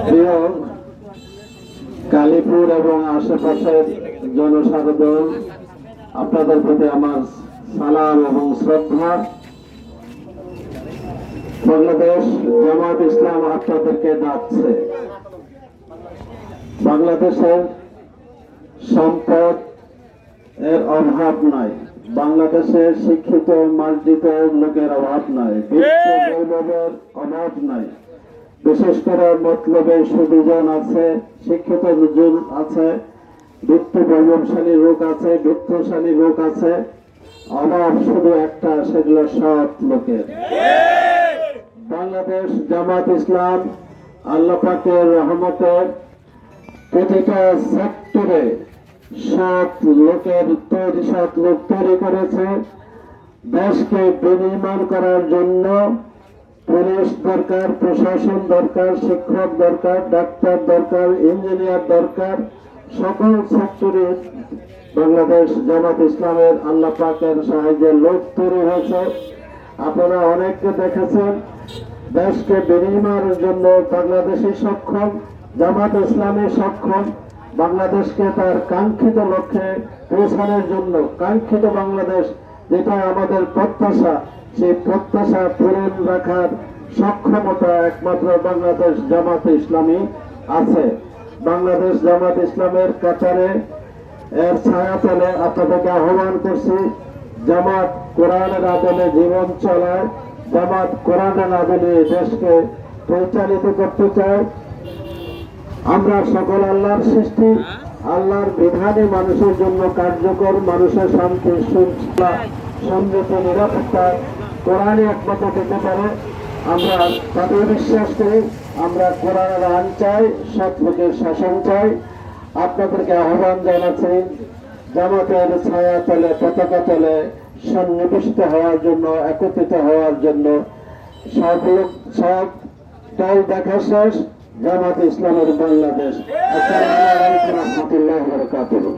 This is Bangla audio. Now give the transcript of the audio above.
প্রিয় কালীপুর এবং আশেপাশের জনসাধারণ, আপনাদের প্রতি আমার সালাম এবং শ্রদ্ধা। বাংলাদেশ জামাত ইসলাম আপনাদেরকে ডাকছে। বাংলাদেশের সম্পদ এর অভাব নাই, বাংলাদেশে শিক্ষিত মার্জিত লোকের অভাব নাই, বৈভবের অভাব নাই। বিশেষ করে মতলবে সুবিজন আছে, শিক্ষিত জন আছে, বৃত্ত বৈভবশালী লোক আছে, বৃত্তশালী লোক আছে। অভাব শুধু একটা, সেগুলো সৎ লোকের। বাংলাদেশ জামাত ইসলাম আল্লাহ পাকের রহমতে প্রতিটা সেক্টরে সৎ লোকের সৎ লোক তৈরি করেছে। দেশকে বিনির্মাণ করার জন্য পুলিশ দরকার, প্রশাসন দরকার, শিক্ষক দরকার, ডাক্তার দরকার, ইঞ্জিনিয়ার দরকার। সকল সেক্টরে বাংলাদেশ জামাত ইসলামের আল্লাহ পাকের সাহায্যে লোক তৈরি হয়েছে। আপনারা অনেককে দেখেছেন। দেশকে বিনির্মাণের জন্য বাংলাদেশে সক্ষম, জামাত ইসলামী সক্ষম। বাংলাদেশকে তার কাঙ্ক্ষিত লক্ষ্যে পৌঁছানোর জন্য, কাঙ্ক্ষিত বাংলাদেশ যেটা আমাদের প্রত্যাশা, সেই প্রত্যাশা পূরণ রাখার সক্ষমতা একমাত্র বাংলাদেশ জামাত ইসলামী আছে। বাংলাদেশ জামাত ইসলামের কাতারে এর ছায়াতলে আপনাদেরকে আহ্বান করছি। জামাত কোরআনের আদলে জীবন চলায়, জামাত কোরআনের আদলে দেশকে পরিচালিত করতে চায়। আমরা সকল আল্লাহর সৃষ্টি, আল্লাহর বিধানে মানুষের জন্য কার্যকর, মানুষের শান্তি, শৃঙ্খলা, সমৃদ্ধি, নিরাপত্তা কোরআনই একমাত্র দিতে পারে। আমরা তাদের বিশ্বাস করি। আমরা কোরআনের আইন চাই, সৎ লোকের শাসন চাই। আপনাদেরকে আহ্বান জানাচ্ছি জামাতের ছায়া তলে, পতাকা তলে সন্নিবেশিত হওয়ার জন্য, একত্রিত হওয়ার জন্য। সব দল দেখা শেষ, জামাত ইসলামের বাংলাদেশ। আসসালামু আলাইকুম ওয়া রাহমাতুল্লাহি ওয়া বারাকাতুহু।